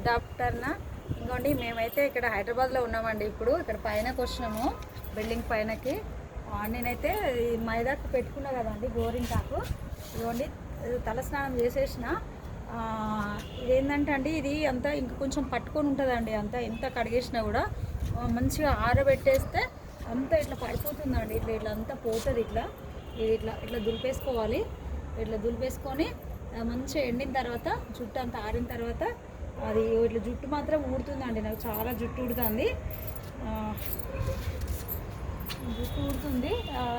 Good afternoon. ఇంకోండి మేమైతే ఇక్కడ హైదరాబాద్లో ఉన్నామండి. ఇప్పుడు ఇక్కడ పైనకి వచ్చినాము, బిల్డింగ్ పైనకి. నేనైతే ఈ మైదాకు పెట్టుకున్నా కదండి గోరింటాకు. ఇదిగోండి తలస్నానం చేసేసిన. ఇదేంటంటే అండి, ఇది అంతా ఇంక కొంచెం పట్టుకొని ఉంటుందండి. అంతా ఎంత కడిగేసినా కూడా మంచిగా ఆరబెట్టేస్తే అంతా ఇట్లా పడిపోతుందండి. ఇట్లా ఇట్లా అంతా పోతుంది. ఇది ఇట్లా దులిపేసుకోవాలి. ఇట్లా దులిపేసుకొని మంచిగా ఎండిన తర్వాత, జుట్టు అంతా ఆరిన తర్వాత, అది ఇట్లా జుట్టు మాత్రం ఊడుతుందండి. నాకు చాలా జుట్టు ఊడుతుంది.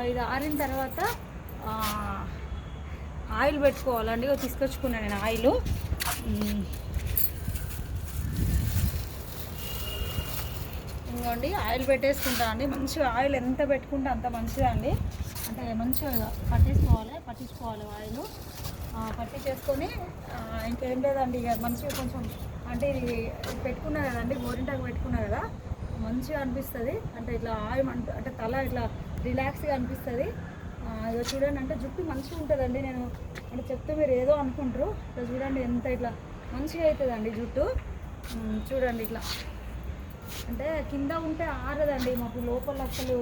ఇది ఆరిన తర్వాత ఆయిల్ పెట్టుకోవాలండి. తీసుకొచ్చుకున్నాను నేను ఆయిల్. ఇంకోండి ఆయిల్ పెట్టేసుకుంటా అండి. మంచిగా ఆయిల్ ఎంత పెట్టుకుంటే అంత మంచిదండి. అంటే మంచిగా పట్టించుకోవాలి ఆయిల్. పట్టించేసుకొని ఇంకేం లేదండి, ఇక మంచిగా కొంచెం అంటే ఇది పెట్టుకున్నా కదండి, గోరింటాకు పెట్టుకున్నా కదా, మంచిగా అనిపిస్తుంది. అంటే ఇట్లా ఆయిల్ అంటే తల ఇట్లా రిలాక్స్గా అనిపిస్తుంది. ఇక చూడండి, అంటే జుట్టు మంచిగా ఉంటుందండి. నేను అంటే చెప్తే మీరు ఏదో అనుకుంటారు. ఇట్లా చూడండి ఎంత ఇట్లా మంచిగా అవుతుందండి జుట్టు. చూడండి ఇట్లా అంటే కింద ఉంటే ఆరదండి. మాకు లోపల అసలు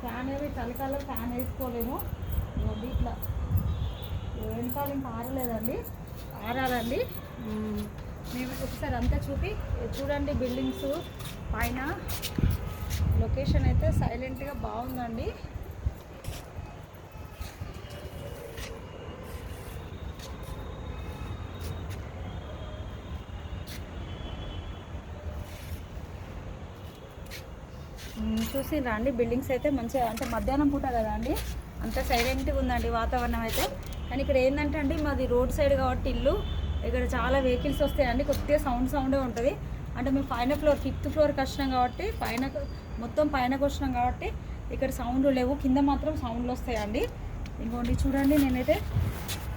ఫ్యాన్ ఏమి చలికాలం ఫ్యాన్ వేసుకోలేము. ఇట్లా వెనకాల ఇంకా ఆరలేదండి, ఆరాలండి. మేము ఒకసారి అంతా చూడండి. బిల్డింగ్స్ పైన లొకేషన్ అయితే సైలెంట్గా బాగుందండి. చూసిండ్రా అండి, బిల్డింగ్స్ అయితే మంచిగా, అంటే మధ్యాహ్నం పూట కదా అండి, అంత సైలెంట్గా ఉందండి వాతావరణం అయితే. కానీ ఇక్కడ ఏంటంటే అండి, మాది రోడ్ సైడ్ కాబట్టి ఇల్లు, ఇక్కడ చాలా వెహికల్స్ వస్తాయండి. కొద్దిగా సౌండే ఉంటుంది. అంటే మేము పైన ఫ్లోర్ 5th ఫ్లోర్కి వచ్చినాం కాబట్టి, మొత్తం పైనకి వచ్చినాం కాబట్టి ఇక్కడ సౌండ్లు లేవు. కింద మాత్రం సౌండ్లు వస్తాయండి. ఇంకోండి చూడండి, నేనైతే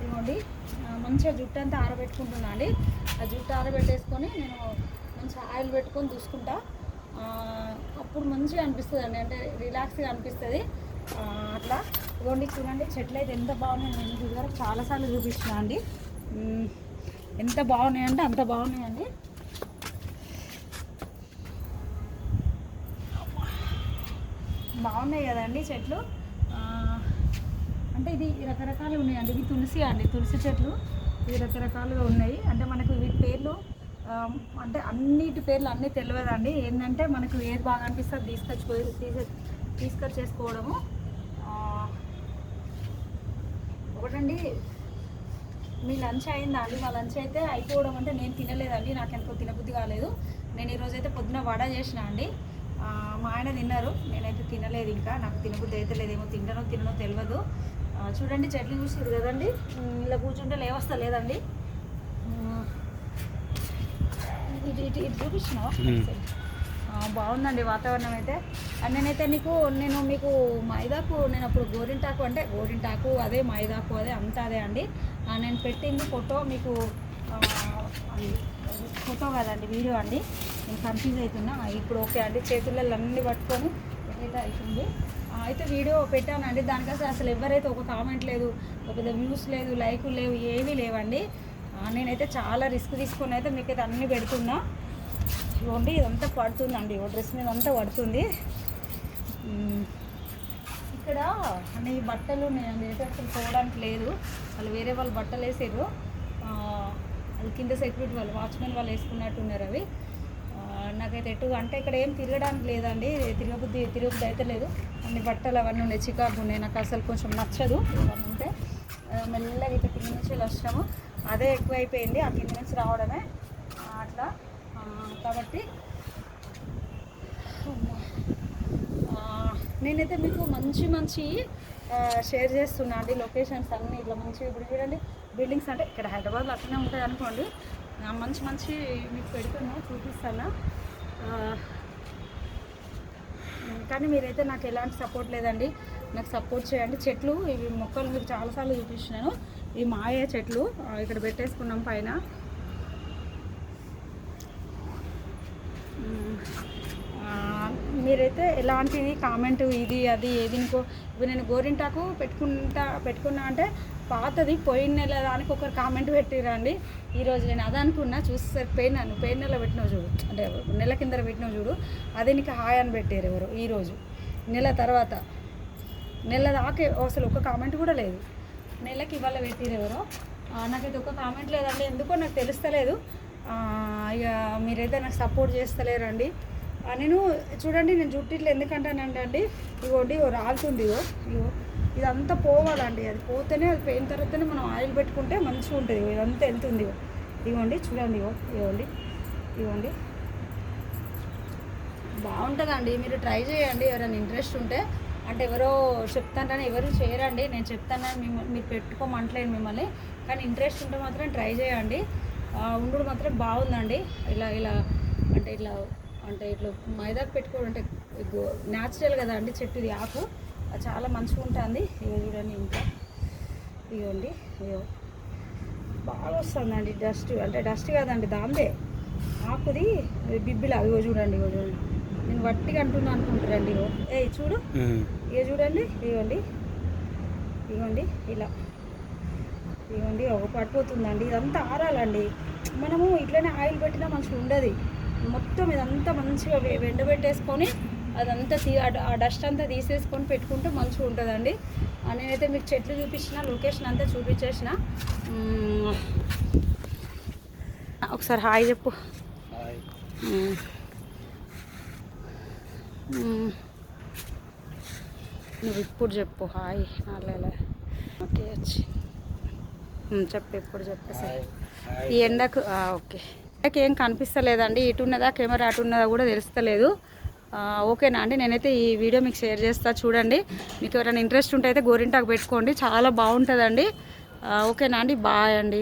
ఇదిగోండి మంచిగా జుట్టు అంతా ఆరబెట్టుకుంటున్నా అండి. ఆ జుట్టు ఆరబెట్టేసుకొని నేను మంచిగా ఆయిల్ పెట్టుకొని చూసుకుంటా. అప్పుడు మంచిగా అనిపిస్తుంది అండి, అంటే రిలాక్స్గా అనిపిస్తుంది అట్లా. ఇదిగోండి చూడండి, చెట్లు అయితే ఎంత బాగున్నాయి. నేను ఇదివరకు చాలాసార్లు చూపించిన అండి. ఎంత బాగున్నాయంటే అంత బాగున్నాయండి. బాగున్నాయి కదండి చెట్లు. అంటే ఇది రకరకాలు ఉన్నాయండి. ఇవి తులసి అండి, తులసి చెట్లు. ఇవి రకరకాలుగా ఉన్నాయి. అంటే మనకు వీటి పేర్లు అంటే అన్నిటి పేర్లు అన్నీ తెలియదండి. ఏంటంటే మనకు ఏది బాగా అనిపిస్తుంది తీసుకొచ్చేసుకోవడము. ఒకటండి, మీ లంచ్ అయిందా అండి? మా లంచ్ అయితే అయిపోవడం అంటే నేను తినలేదండి, నాకు ఎందుకో తినబుద్ధి కాలేదు. నేను ఈరోజైతే పొద్దున వడ చేసిన అండి. మా ఆయన తిన్నారు, నేనైతే తినలేదు. ఇంకా నాకు తినబుద్ధి అయితే లేదేమో, తిననో తెలియదు. చూడండి చెట్లు చూసారు కదండి, ఇలా కూర్చుంటే లేవస్తా లేదండి. ఇది చూపించిన బాగుందండి వాతావరణం అయితే. అండ్ నేను మీకు మైదాకు, నేను అప్పుడు గోరింటాకు అదే, మైదాకు అదే, అంతా అదే అండి. నేను పెట్టింది ఫోటో మీకు, ఫోటో కదండి వీడియో అండి. నేను కన్ఫ్యూజ్ అవుతున్నా. ఇప్పుడు ఓకే అండి, చేతులలో అన్నీ పట్టుకొని ఏదైతే అవుతుంది. అయితే వీడియో పెట్టానండి. దానికోసం అసలు ఎవరైతే ఒక కామెంట్ లేదు, ఒక పెద్ద వ్యూస్ లేదు, లైకులు లేవు, ఏమీ లేవండి. నేనైతే చాలా రిస్క్ తీసుకొని అయితే మీకైతే అన్నీ పెడుతున్నా. ఇవ్వండి, ఇదంతా పడుతుందండి, డ్రెస్ మీద అంతా పడుతుంది. ఇక్కడ అన్ని బట్టలు ఉన్నాయండి, అయితే అసలు పోవడానికి లేదు. వాళ్ళు వేరే వాళ్ళు బట్టలు వేసారు. అది కింద సెక్యూరిటీ వాళ్ళు, వాచ్మెన్ వాళ్ళు వేసుకున్నట్టున్నారు అవి. నాకైతే అంటే ఇక్కడ ఏం తిరగడానికి లేదండి, తిరగబుద్ధి అయితే లేదు. అన్ని బట్టలు అవన్నీ ఉన్నాయి, చికాకు ఉన్నాయి. నాకు అసలు కొంచెం నచ్చదు ఇవన్నీ ఉంటే. మెల్లగా ఇట్లా కింద నుంచి వచ్చాము, అదే ఎక్కువ అయిపోయింది ఆ కింద నుంచి రావడమే అట్లా. కాబట్టి నేనైతే మీకు మంచి షేర్ చేస్తున్నా అండి, లొకేషన్స్ అన్నీ ఇట్లా మంచిగా. ఇప్పుడు చూడండి బిల్డింగ్స్, అంటే ఇక్కడ హైదరాబాద్లో అట్లనే ఉంటాయి అనుకోండి. మంచి మీకు పెడుతున్నా, చూపిస్తాను. కానీ మీరైతే నాకు ఎలాంటి సపోర్ట్ లేదండి, నాకు సపోర్ట్ చేయండి. చెట్లు, ఇవి మొక్కలు మీకు చాలాసార్లు చూపించినాను. ఈ మాయ చెట్లు ఇక్కడ పెట్టేసుకున్నాం పైన. మీరైతే ఎలాంటిది కామెంట్ ఇది అది ఏది ఇంకో ఇప్పుడు నేను గోరింటాకు పెట్టుకున్నా అంటే పాతది పోయిన నెల దానికి ఒకరు కామెంట్ పెట్టిరండి. ఈరోజు నేను అది అనుకున్నా, చూసేసరికి పోయిన నెల పెట్టినావు చూడు, అంటే నెల కింద పెట్టినావు చూడు, అది నీకు హాయ్ అని పెట్టారు ఎవరు. ఈరోజు నెల తర్వాత నెల దాకా అసలు ఒక కామెంట్ కూడా లేదు, నెలకి ఇవాళ పెట్టిరు ఎవరో. నాకైతే ఒక కామెంట్ లేదండి, ఎందుకో నాకు తెలుస్తలేదు. ఇక మీరైతే నాకు సపోర్ట్ చేస్తలేరండి. నేను చూడండి, నేను జుట్టిట్లు ఎందుకంటానండి, ఇగోండి రాలుతుంది, ఇగో ఇదంతా పోవాలండి. అది పోతేనే, అది పోయిన తర్వాతనే మనం ఆయిల్ పెట్టుకుంటే మంచిగా ఉంటుంది. ఇదంతా వెళ్తుంది, ఇవ్వండి చూడండి, ఇవ్వండి బాగుంటుందండి. మీరు ట్రై చేయండి ఎవరైనా ఇంట్రెస్ట్ ఉంటే. అంటే ఎవరో చెప్తానని ఎవరు చేయరండి, నేను చెప్తానని మీరు పెట్టుకోమంటలేను మిమ్మల్ని, కానీ ఇంట్రెస్ట్ ఉంటే మాత్రం ట్రై చేయండి. ఉండు మాత్రం బాగుందండి. ఇలా ఇట్లా మైదాకు పెట్టుకోవడం అంటే న్యాచురల్ కదా అండి, చెట్టుది ఆకు చాలా మంచిగా ఉంటుంది. ఇగో చూడండి, ఇంకా ఇవ్వండి, ఇగో బాగా వస్తుందండి డస్ట్, అంటే డస్ట్ కాదండి దాందే ఆకుది బిబ్బిలా. ఇగో చూడండి, నేను వట్టిగా అంటున్నా అనుకుంటారండి. ఇగో చూడు, ఇక చూడండి, ఇవ్వండి ఇలా ఇవ్వండి, ఒక పడిపోతుందండి. ఇదంతా ఆరాలండి, మనము ఇట్లనే ఆయిల్ పెట్టినా మంచిగా ఉండదు. మొత్తం ఇదంతా మంచిగా ఎండబెట్టేసుకొని అదంతా ఆ డస్ట్ అంతా తీసేసుకొని పెట్టుకుంటే మంచిగా ఉంటుందండి. నేనైతే మీకు చెట్లు చూపించిన, లొకేషన్ అంతా చూపించేసిన. ఒకసారి హాయ్ చెప్పు. నువ్వు ఇప్పుడు చెప్పు హాయ్. ఓకే వచ్చి చెప్పు, ఎప్పుడు చెప్పేసి ఈ ఎండకు. ఓకే, ఏం కనిపిస్తలేదండి, ఇటు ఉన్నదా కెమెరా అటు ఉన్నదా కూడా తెలుస్తలేదు. ఓకేనా అండి, నేనైతే ఈ వీడియో మీకు షేర్ చేస్తా, చూడండి. మీకు ఎవరైనా ఇంట్రెస్ట్ ఉంటే అయితే గోరింటాకు పెట్టుకోండి, చాలా బాగుంటుందండి. ఓకేనా అండి, బాయ్ అండి.